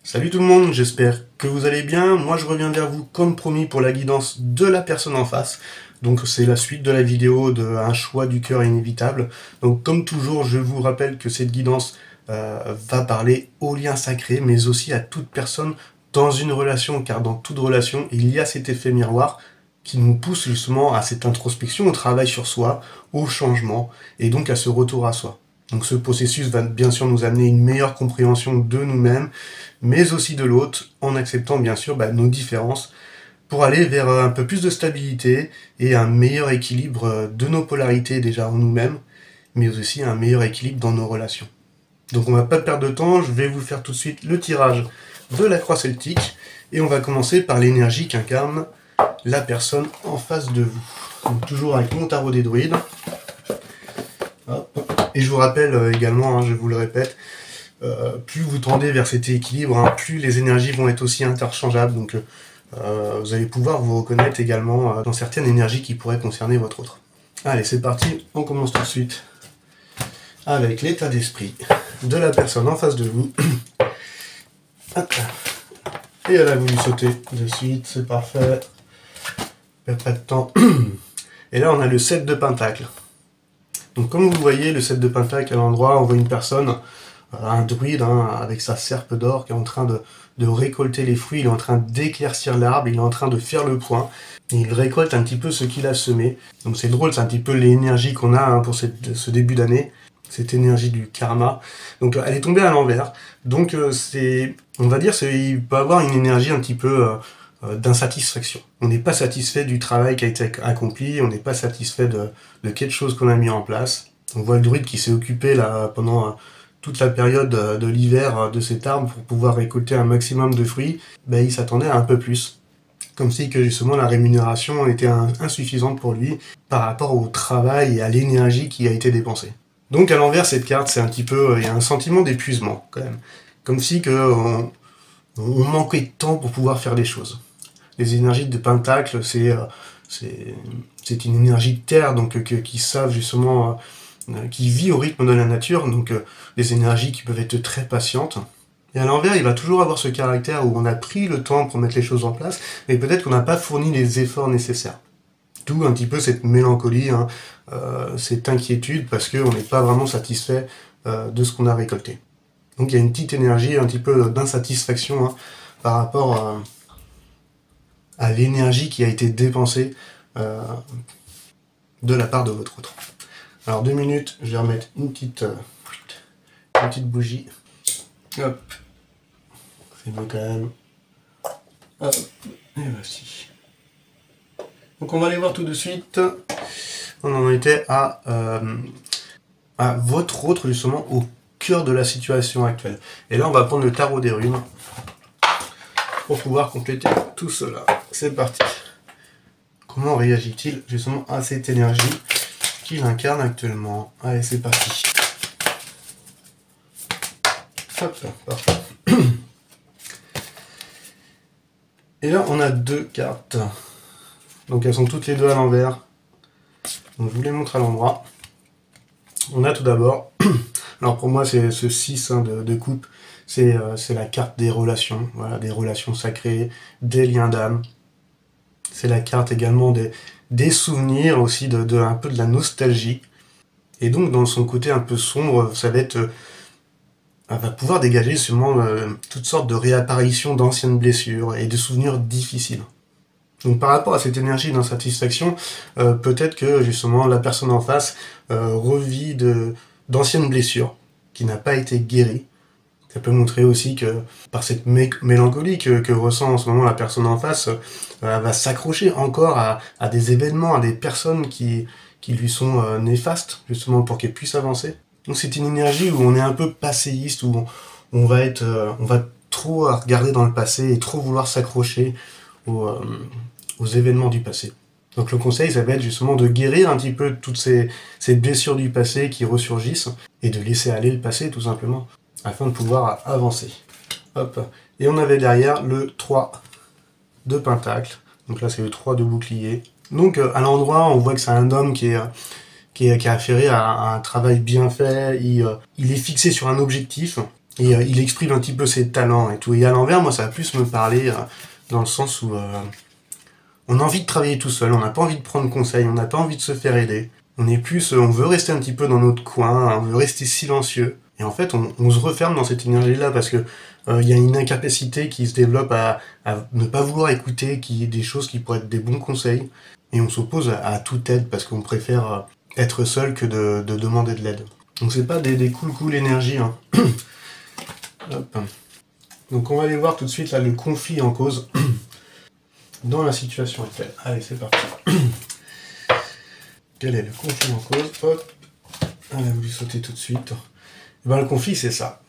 Salut tout le monde, j'espère que vous allez bien. Moi je reviens vers vous comme promis pour la guidance de la personne en face. Donc c'est la suite de la vidéo de Un choix du cœur inévitable. Donc comme toujours, je vous rappelle que cette guidance va parler au lien sacré, mais aussi à toute personne dans une relation, car dans toute relation, il y a cet effet miroir qui nous pousse justement à cette introspection, au travail sur soi, au changement, et donc à ce retour à soi. Donc ce processus va bien sûr nous amener une meilleure compréhension de nous-mêmes, mais aussi de l'autre, en acceptant bien sûr nos différences, pour aller vers un peu plus de stabilité et un meilleur équilibre de nos polarités déjà en nous-mêmes, mais aussi un meilleur équilibre dans nos relations. Donc on va pas perdre de temps, je vais vous faire tout de suite le tirage de la croix celtique, et on va commencer par l'énergie qu'incarne la personne en face de vous. Donc toujours avec mon tarot des druides. Hop. Et je vous rappelle également, je vous le répète, plus vous tendez vers cet équilibre, plus les énergies vont être aussi interchangeables. Donc vous allez pouvoir vous reconnaître également dans certaines énergies qui pourraient concerner votre autre. Allez, c'est parti, on commence tout de suite avec l'état d'esprit de la personne en face de vous. Et elle a voulu sauter de suite, c'est parfait. Perd pas de temps. Et là, on a le 7 de pentacle. Donc comme vous voyez, le 7 de pentacle à l'endroit, on voit une personne, un druide avec sa serpe d'or qui est en train de récolter les fruits, il est en train d'éclaircir l'arbre, il est en train de faire le point. Et il récolte un petit peu ce qu'il a semé. Donc c'est drôle, c'est un petit peu l'énergie qu'on a pour ce début d'année, cette énergie du karma. Donc elle est tombée à l'envers. Donc on va dire, il peut avoir une énergie un petit peu d'insatisfaction. On n'est pas satisfait du travail qui a été accompli, on n'est pas satisfait de quelque chose qu'on a mis en place. On voit le druide qui s'est occupé là pendant toute la période de l'hiver de cet arbre pour pouvoir récolter un maximum de fruits. Il s'attendait à un peu plus. Comme si que justement la rémunération était insuffisante pour lui par rapport au travail et à l'énergie qui a été dépensée. Donc à l'envers, cette carte, c'est un petit peu, il y a un sentiment d'épuisement quand même. Comme si on manquait de temps pour pouvoir faire des choses. Les énergies de pentacle, c'est une énergie de terre, donc qui savent justement, qui vit au rythme de la nature, donc des énergies qui peuvent être très patientes. Et à l'envers, il va toujours avoir ce caractère où on a pris le temps pour mettre les choses en place, mais peut-être qu'on n'a pas fourni les efforts nécessaires. D'où un petit peu cette mélancolie, cette inquiétude, parce qu'on n'est pas vraiment satisfait de ce qu'on a récolté. Donc il y a une petite énergie, un petit peu d'insatisfaction par rapport à l'énergie qui a été dépensée de la part de votre autre. Alors 2 minutes, je vais remettre une petite bougie. Hop. C'est beau quand même. Hop. Et voici. Donc on va aller voir tout de suite. On en était à votre autre justement au cœur de la situation actuelle. Et là on va prendre le tarot des runes pour pouvoir compléter tout cela. C'est parti. Comment réagit-il justement à cette énergie qu'il incarne actuellement? Allez, c'est parti. Hop, parfait. Et là, on a 2 cartes. Donc elles sont toutes les deux à l'envers. Donc je vous les montre à l'endroit. On a tout d'abord, alors pour moi c'est ce 6 de coupe, c'est la carte des relations, voilà, des relations sacrées, des liens d'âme. C'est la carte également des souvenirs, aussi un peu de la nostalgie. Et donc dans son côté un peu sombre, ça va être... elle va pouvoir dégager justement toutes sortes de réapparitions d'anciennes blessures et de souvenirs difficiles. Donc par rapport à cette énergie d'insatisfaction, peut-être que justement la personne en face revit d'anciennes blessures qui n'a pas été guérie. Ça peut montrer aussi que par cette mélancolie que ressent en ce moment la personne en face, elle va s'accrocher encore à des événements, à des personnes qui lui sont néfastes, justement pour qu'elle puisse avancer. Donc c'est une énergie où on est un peu passéiste, où on va trop regarder dans le passé et trop vouloir s'accrocher aux événements du passé. Donc le conseil, ça va être justement de guérir un petit peu toutes ces blessures du passé qui ressurgissent et de laisser aller le passé tout simplement, afin de pouvoir avancer. Hop. Et on avait derrière le 3 de pentacle. Donc là c'est le 3 de bouclier. Donc à l'endroit, on voit que c'est un homme qui est affairé à un travail bien fait, il est fixé sur un objectif, Et il exprime un petit peu ses talents et tout. Et à l'envers, moi, ça va plus me parler dans le sens où on a envie de travailler tout seul, on n'a pas envie de prendre conseil, on n'a pas envie de se faire aider. On est plus, on veut rester un petit peu dans notre coin, on veut rester silencieux. Et en fait, on se referme dans cette énergie-là parce que il y a une incapacité qui se développe à ne pas vouloir écouter, qui est des choses qui pourraient être des bons conseils. Et on s'oppose à toute aide parce qu'on préfère être seul que de demander de l'aide. Donc c'est pas des cool énergies. Hein. Hop. Donc on va aller voir tout de suite là le conflit en cause dans la situation actuelle. Allez, c'est parti. Quel est le conflit en cause? Hop. Elle a voulu sauter tout de suite. Et ben, le conflit, c'est ça.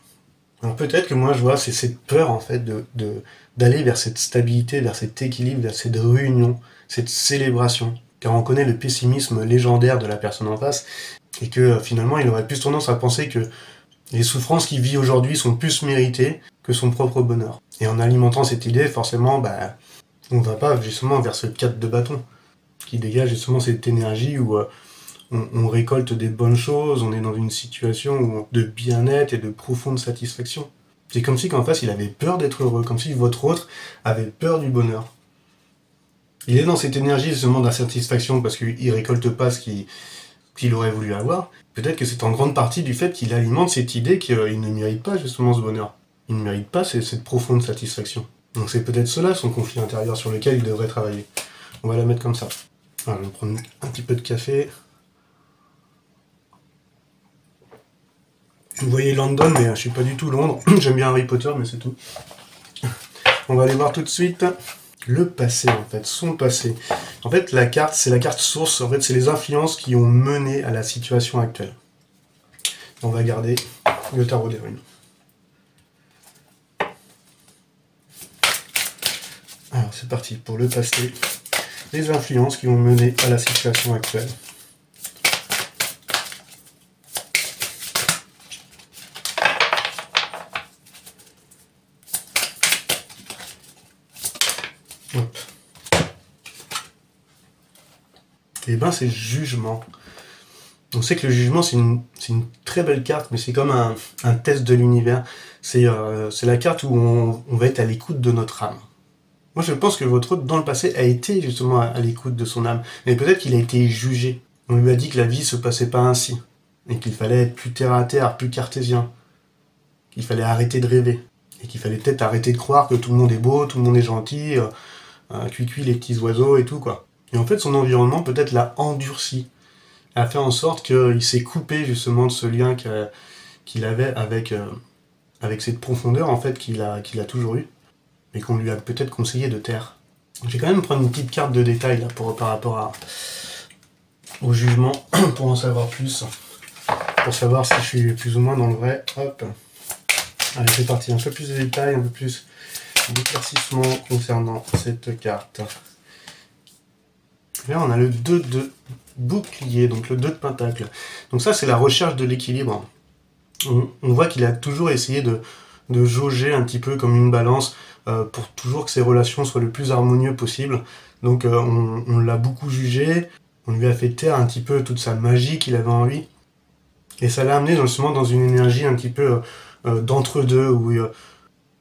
Alors peut-être que moi, je vois, c'est cette peur, en fait, d'aller vers cette stabilité, vers cet équilibre, vers cette réunion, cette célébration. Car on connaît le pessimisme légendaire de la personne en face, et que finalement, il aurait plus tendance à penser que les souffrances qu'il vit aujourd'hui sont plus méritées que son propre bonheur. Et en alimentant cette idée, forcément, bah, on va pas justement vers ce 4 de bâton, qui dégage justement cette énergie où on récolte des bonnes choses, on est dans une situation de bien-être et de profonde satisfaction. C'est comme si qu'en face il avait peur d'être heureux, comme si votre autre avait peur du bonheur. Il est dans cette énergie justement d'insatisfaction parce qu'il récolte pas ce qu'il aurait voulu avoir. Peut-être que c'est en grande partie du fait qu'il alimente cette idée qu'il ne mérite pas justement ce bonheur. Il ne mérite pas cette profonde satisfaction. Donc c'est peut-être cela son conflit intérieur sur lequel il devrait travailler. On va la mettre comme ça. Alors, je vais prendre un petit peu de café. Vous voyez London, mais je suis pas du tout Londres. J'aime bien Harry Potter, mais c'est tout. On va aller voir tout de suite le passé, en fait, son passé. En fait, la carte, c'est la carte source. En fait, c'est les influences qui ont mené à la situation actuelle. On va garder le tarot des runes. Alors, c'est parti pour le passé. Les influences qui ont mené à la situation actuelle. Hop. Et ben c'est jugement. On sait que le jugement c'est une très belle carte, mais c'est comme un test de l'univers. C'est la carte où on va être à l'écoute de notre âme. Moi je pense que votre hôte dans le passé a été justement à l'écoute de son âme, mais peut-être qu'il a été jugé. On lui a dit que la vie se passait pas ainsi, et qu'il fallait être plus terre à terre, plus cartésien, qu'il fallait arrêter de rêver, et qu'il fallait peut-être arrêter de croire que tout le monde est beau, tout le monde est gentil, cuicui les petits oiseaux et tout quoi. Et en fait son environnement peut-être l'a endurci, a fait en sorte qu'il s'est coupé justement de ce lien qu'il avait avec cette profondeur en fait qu'il a toujours eu, mais qu'on lui a peut-être conseillé de taire. Je vais quand même prendre une petite carte de détail là, par rapport au jugement, pour en savoir plus, pour savoir si je suis plus ou moins dans le vrai. Hop. Allez, c'est parti, un peu plus de détails, un peu plus d'éclaircissement concernant cette carte. Là, on a le 2 de bouclier, donc le 2 de pentacle. Donc ça, c'est la recherche de l'équilibre. On voit qu'il a toujours essayé de jauger un petit peu comme une balance pour toujours que ses relations soient le plus harmonieux possible. Donc on l'a beaucoup jugé, on lui a fait taire un petit peu toute sa magie qu'il avait en lui. Et ça l'a amené justement dans une énergie un petit peu d'entre-deux, où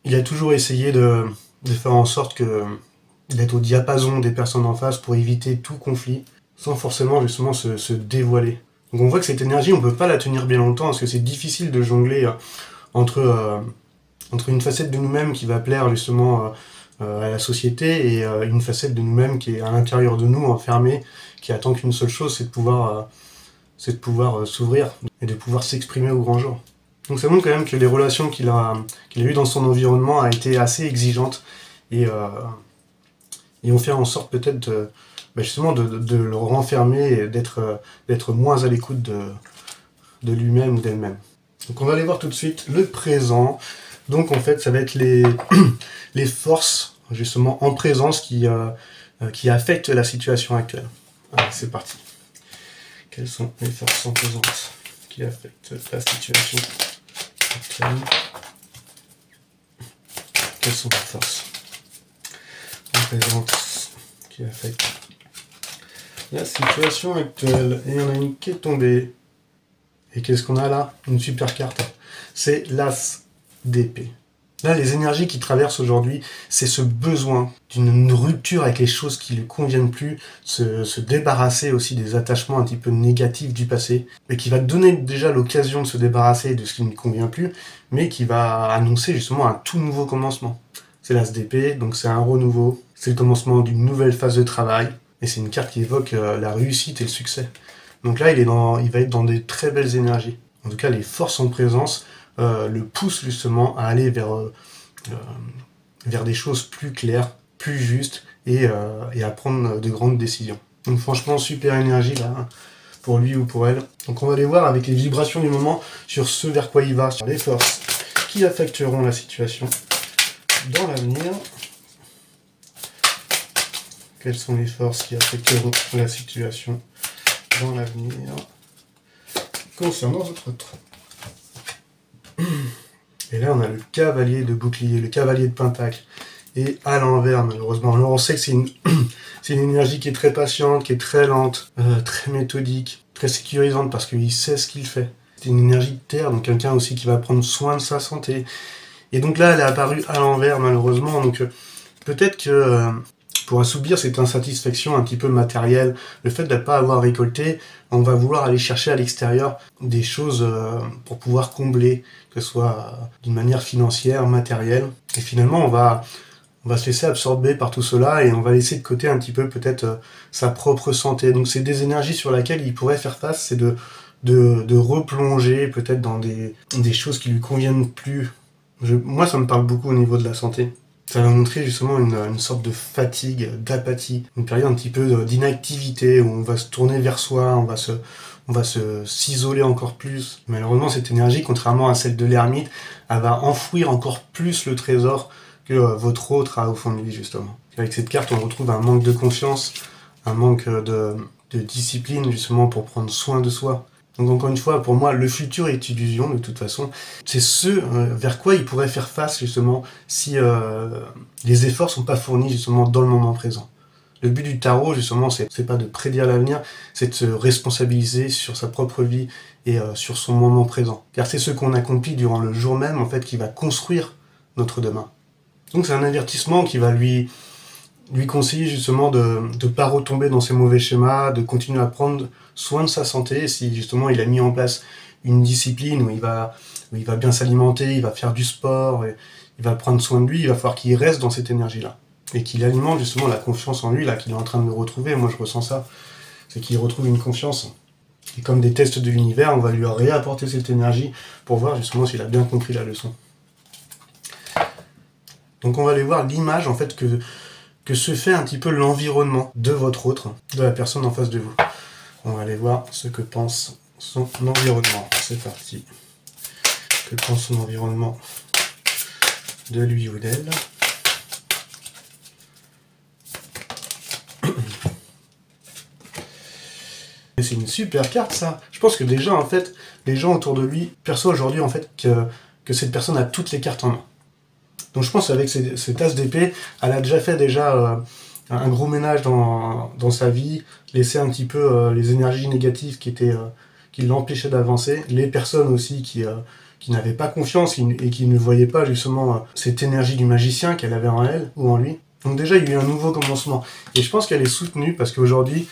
il a toujours essayé de faire en sorte d'être au diapason des personnes en face pour éviter tout conflit, sans forcément justement se dévoiler. Donc on voit que cette énergie, on ne peut pas la tenir bien longtemps, parce que c'est difficile de jongler entre une facette de nous-mêmes qui va plaire justement à la société, et une facette de nous-mêmes qui est à l'intérieur de nous, enfermée, qui attend qu'une seule chose, c'est de pouvoir s'ouvrir et de pouvoir s'exprimer au grand jour. Donc ça montre quand même que les relations qu'il a eues dans son environnement a été assez exigeantes, et ont fait en sorte peut-être justement de le renfermer et d'être moins à l'écoute de lui-même ou d'elle-même. Donc on va aller voir tout de suite le présent. Donc en fait ça va être les forces justement en présence qui affectent la situation actuelle. Allez, c'est parti. Quelles sont les forces en présence qui affectent la situation actuelle? Quelles sont les forces en présence qui affectent la situation actuelle? Et on a une qui est tombée. Et qu'est-ce qu'on a là? Une super carte. C'est l'As d'épée. Là, les énergies qui traversent aujourd'hui, c'est ce besoin d'une rupture avec les choses qui ne lui conviennent plus, se débarrasser aussi des attachements un petit peu négatifs du passé, et qui va donner déjà l'occasion de se débarrasser de ce qui ne lui convient plus, mais qui va annoncer justement un tout nouveau commencement. C'est l'As d'épée, donc c'est un renouveau, c'est le commencement d'une nouvelle phase de travail, et c'est une carte qui évoque la réussite et le succès. Donc là, il va être dans des très belles énergies. En tout cas, les forces en présence le poussent justement à aller vers des choses plus claires, plus justes, et à prendre de grandes décisions. Donc franchement, super énergie là, hein, pour lui ou pour elle. Donc on va aller voir avec les vibrations du moment sur ce vers quoi il va, sur les forces qui affecteront la situation dans l'avenir. Quelles sont les forces qui affecteront la situation dans l'avenir concernant votre autre. Et là, on a le cavalier de bouclier, le cavalier de pentacle. Et à l'envers, malheureusement. Alors, on sait que c'est une énergie qui est très patiente, qui est très lente, très méthodique, très sécurisante parce qu'il sait ce qu'il fait. C'est une énergie de terre, donc quelqu'un aussi qui va prendre soin de sa santé. Et donc là, elle est apparue à l'envers, malheureusement. Donc, peut-être que pour assouvir cette insatisfaction un petit peu matérielle, le fait de ne pas avoir récolté, on va vouloir aller chercher à l'extérieur des choses pour pouvoir combler, que ce soit d'une manière financière, matérielle. Et finalement, on va se laisser absorber par tout cela et on va laisser de côté un petit peu peut-être sa propre santé. Donc c'est des énergies sur lesquelles il pourrait faire face, c'est de replonger peut-être dans des choses qui lui conviennent plus. Moi, ça me parle beaucoup au niveau de la santé. Ça va montrer justement une sorte de fatigue, d'apathie, une période un petit peu d'inactivité où on va se tourner vers soi, on va s'isoler encore plus. Malheureusement, cette énergie, contrairement à celle de l'ermite, elle va enfouir encore plus le trésor que votre autre a au fond de lui, justement. Avec cette carte, on retrouve un manque de confiance, un manque de discipline, justement, pour prendre soin de soi. Donc encore une fois, pour moi, le futur est illusion, de toute façon. C'est ce vers quoi il pourrait faire face, justement, si les efforts sont pas fournis, justement, dans le moment présent. Le but du tarot, justement, c'est pas de prédire l'avenir, c'est de se responsabiliser sur sa propre vie et sur son moment présent. Car c'est ce qu'on accomplit durant le jour même, en fait, qui va construire notre demain. Donc c'est un avertissement qui va lui conseiller justement de ne pas retomber dans ces mauvais schémas, de continuer à prendre soin de sa santé, si justement il a mis en place une discipline où il va bien s'alimenter, il va faire du sport, et il va prendre soin de lui, il va falloir qu'il reste dans cette énergie-là. Et qu'il alimente justement la confiance en lui, là, qu'il est en train de retrouver. Moi je ressens ça, c'est qu'il retrouve une confiance. Et comme des tests de l'univers, on va lui réapporter cette énergie pour voir justement s'il a bien compris la leçon. Donc on va aller voir l'image en fait que se fait un petit peu l'environnement de votre autre, de la personne en face de vous. On va aller voir ce que pense son environnement. C'est parti. Que pense son environnement de lui ou d'elle. Et c'est une super carte ça. Je pense que déjà en fait, les gens autour de lui perçoivent aujourd'hui en fait que cette personne a toutes les cartes en main. Donc je pense qu'avec cette as d'épée, elle a déjà fait un gros ménage dans sa vie, laissé un petit peu les énergies négatives qui l'empêchaient d'avancer, les personnes aussi qui n'avaient pas confiance et qui ne voyaient pas justement cette énergie du magicien qu'elle avait en elle ou en lui. Donc déjà il y a eu un nouveau commencement. Et je pense qu'elle est soutenue parce qu'aujourd'hui,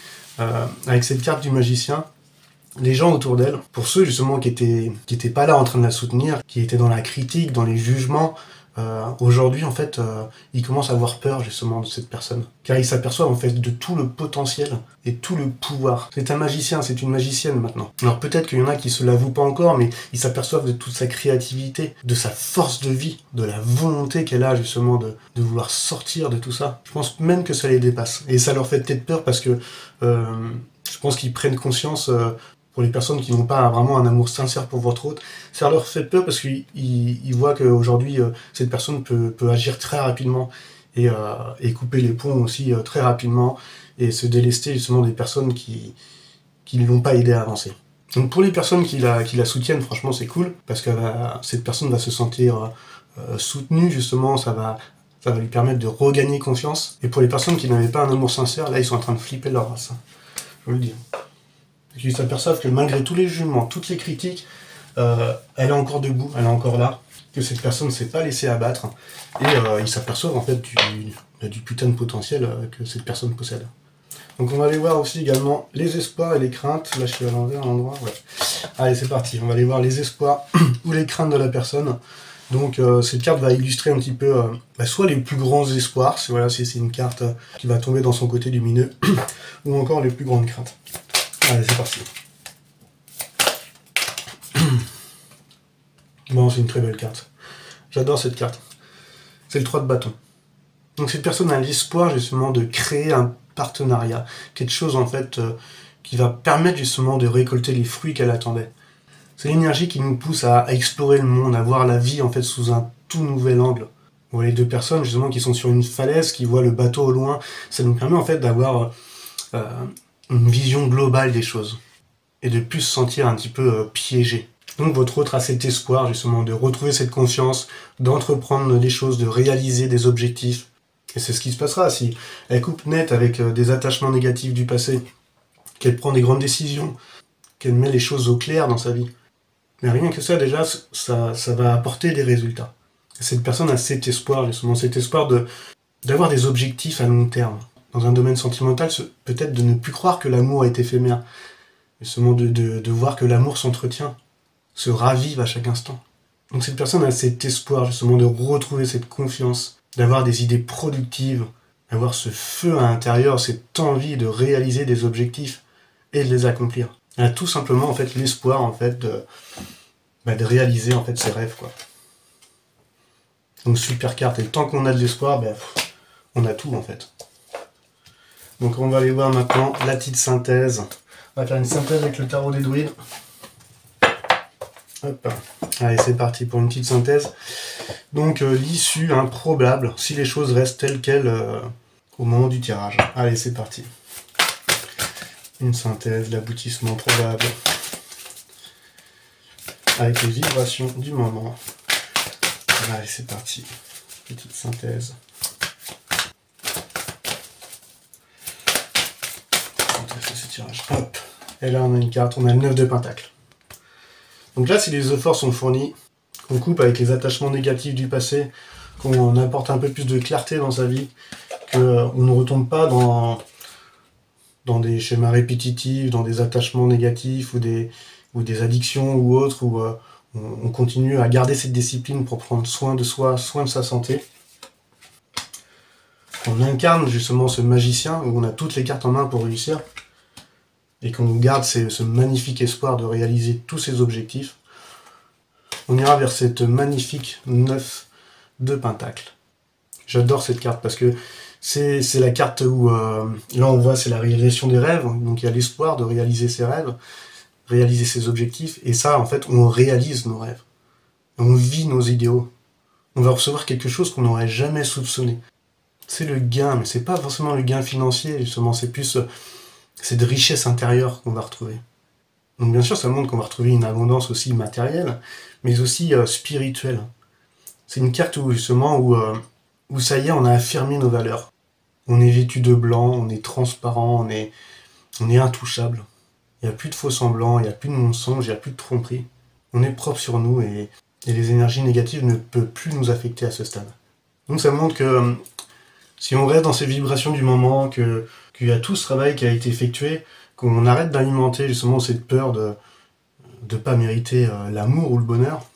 avec cette carte du magicien, les gens autour d'elle, pour ceux justement qui étaient pas là en train de la soutenir, qui étaient dans la critique, dans les jugements, aujourd'hui en fait ils commencent à avoir peur justement de cette personne car ils s'aperçoivent en fait de tout le potentiel et tout le pouvoir. C'est un magicien, c'est une magicienne maintenant. Alors peut-être qu'il y en a qui se l'avouent pas encore, mais ils s'aperçoivent de toute sa créativité, de sa force de vie, de la volonté qu'elle a justement de vouloir sortir de tout ça. Je pense même que ça les dépasse et ça leur fait peut-être peur parce que je pense qu'ils prennent conscience pour les personnes qui n'ont pas vraiment un amour sincère pour votre autre, ça leur fait peur parce qu'ils voient qu'aujourd'hui, cette personne peut agir très rapidement et couper les ponts aussi très rapidement et se délester justement des personnes qui ne l'ont pas aidé à avancer. Donc pour les personnes qui la soutiennent, franchement c'est cool, parce que cette personne va se sentir soutenue justement, ça va lui permettre de regagner confiance. Et pour les personnes qui n'avaient pas un amour sincère, là ils sont en train de flipper leur race, je vous le dis. Ils s'aperçoivent que malgré tous les jugements, toutes les critiques, elle est encore debout, elle est encore là. que cette personne ne s'est pas laissée abattre, et ils s'aperçoivent en fait du putain de potentiel que cette personne possède. Donc on va aller voir aussi également les espoirs et les craintes. Là je suis à l'envers, à l'endroit, ouais. Allez c'est parti, on va aller voir les espoirs ou les craintes de la personne. Donc cette carte va illustrer un petit peu soit les plus grands espoirs, si c'est une carte qui va tomber dans son côté lumineux, ou encore les plus grandes craintes. Allez c'est parti. Bon, c'est une très belle carte. J'adore cette carte. C'est le 3 de bâton. Donc cette personne a l'espoir justement de créer un partenariat, quelque chose en fait qui va permettre justement de récolter les fruits qu'elle attendait. C'est l'énergie qui nous pousse à explorer le monde, à voir la vie en fait sous un tout nouvel angle. Vous voyez deux personnes justement qui sont sur une falaise, qui voient le bateau au loin. Ça nous permet en fait d'avoir une vision globale des choses et de plus se sentir un petit peu piégé. Donc votre autre a cet espoir justement de retrouver cette conscience, d'entreprendre des choses, de réaliser des objectifs. Et c'est ce qui se passera si elle coupe net avec des attachements négatifs du passé, qu'elle prend des grandes décisions, qu'elle met les choses au clair dans sa vie. Mais rien que ça déjà, ça va apporter des résultats. Et cette personne a cet espoir justement, cet espoir d'avoir des objectifs à long terme. Dans un domaine sentimental, peut-être de ne plus croire que l'amour est éphémère, mais seulement de voir que l'amour s'entretient, se ravive à chaque instant. Donc cette personne a cet espoir justement de retrouver cette confiance, d'avoir des idées productives, d'avoir ce feu à l'intérieur, cette envie de réaliser des objectifs et de les accomplir. Elle a tout simplement en fait l'espoir en fait de réaliser en fait ses rêves quoi. Donc super carte, et tant qu'on a de l'espoir, on a tout en fait. Donc on va aller voir maintenant la petite synthèse. On va faire une synthèse avec le tarot des druides. Hop. Allez, c'est parti pour une petite synthèse. Donc l'issue improbable, si les choses restent telles quelles au moment du tirage. Allez, c'est parti. Une synthèse, l'aboutissement probable. Avec les vibrations du moment. Allez, c'est parti. Petite synthèse. Ce tirage. Hop. Et là, on a une carte, on a le 9 de pentacle. Donc là, si les efforts sont fournis, qu'on coupe avec les attachements négatifs du passé, qu'on apporte un peu plus de clarté dans sa vie, qu'on ne retombe pas dans des schémas répétitifs, dans des attachements négatifs ou des addictions ou autres, où on continue à garder cette discipline pour prendre soin de soi, soin de sa santé. On incarne justement ce magicien où on a toutes les cartes en main pour réussir, et qu'on garde ce magnifique espoir de réaliser tous ses objectifs, on ira vers cette magnifique 9 de pentacle. J'adore cette carte parce que c'est la carte où, là on voit c'est la réalisation des rêves, donc il y a l'espoir de réaliser ses rêves, réaliser ses objectifs, et ça en fait on réalise nos rêves, on vit nos idéaux, on va recevoir quelque chose qu'on n'aurait jamais soupçonné. C'est le gain, mais c'est pas forcément le gain financier justement, c'est plus cette richesse intérieure qu'on va retrouver. Donc bien sûr, ça montre qu'on va retrouver une abondance aussi matérielle, mais aussi spirituelle. C'est une carte où justement où ça y est, on a affirmé nos valeurs. On est vêtu de blanc, on est transparent, on est intouchable. Il n'y a plus de faux semblants, il n'y a plus de mensonges, il n'y a plus de tromperie. On est propre sur nous et les énergies négatives ne peuvent plus nous affecter à ce stade. Donc ça montre que si on reste dans ces vibrations du moment, qu'il y a tout ce travail qui a été effectué, qu'on arrête d'alimenter justement cette peur de ne pas mériter l'amour ou le bonheur,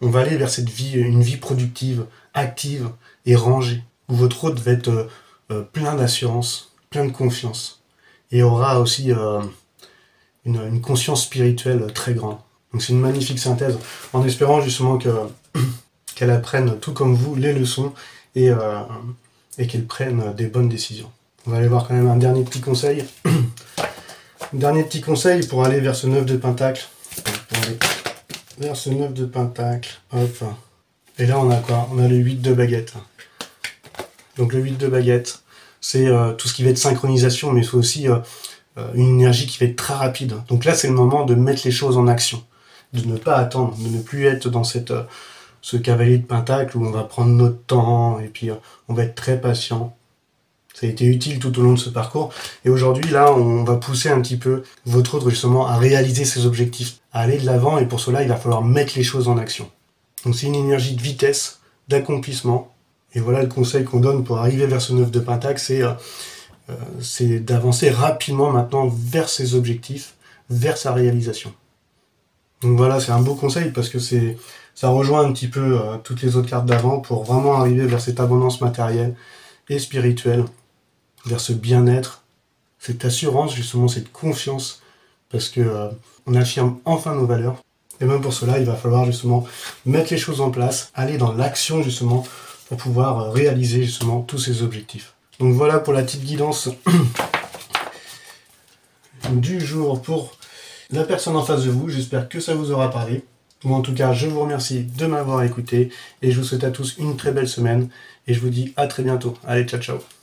on va aller vers une vie productive, active et rangée, où votre hôte va être plein d'assurance, plein de confiance, et aura aussi une conscience spirituelle très grande. Donc c'est une magnifique synthèse, en espérant justement qu'elle apprenne tout comme vous les leçons et qu'elle prenne des bonnes décisions. On va aller voir quand même un dernier petit conseil. Dernier petit conseil pour aller vers ce 9 de pentacle. Vers ce 9 de pentacle. Hop. Et là on a quoi? On a le 8 de baguette. Donc le 8 de baguette, c'est tout ce qui va être synchronisation, mais il faut aussi une énergie qui va être très rapide. Donc là c'est le moment de mettre les choses en action. De ne pas attendre, de ne plus être dans ce cavalier de pentacle où on va prendre notre temps et puis on va être très patient. Ça a été utile tout au long de ce parcours. Et aujourd'hui, là, on va pousser un petit peu votre autre justement à réaliser ses objectifs, à aller de l'avant. Et pour cela, il va falloir mettre les choses en action. Donc c'est une énergie de vitesse, d'accomplissement. Et voilà le conseil qu'on donne pour arriver vers ce 9 de Pentacle, c'est d'avancer rapidement maintenant vers ses objectifs, vers sa réalisation. Donc voilà, c'est un beau conseil parce que ça rejoint un petit peu toutes les autres cartes d'avant pour vraiment arriver vers cette abondance matérielle et spirituelle, vers ce bien-être, cette assurance, justement cette confiance, parce que on affirme enfin nos valeurs. Et même pour cela, il va falloir justement mettre les choses en place, aller dans l'action justement pour pouvoir réaliser justement tous ces objectifs. Donc voilà pour la petite guidance du jour pour la personne en face de vous. J'espère que ça vous aura parlé. Moi en tout cas, je vous remercie de m'avoir écouté et je vous souhaite à tous une très belle semaine et je vous dis à très bientôt. Allez, ciao ciao.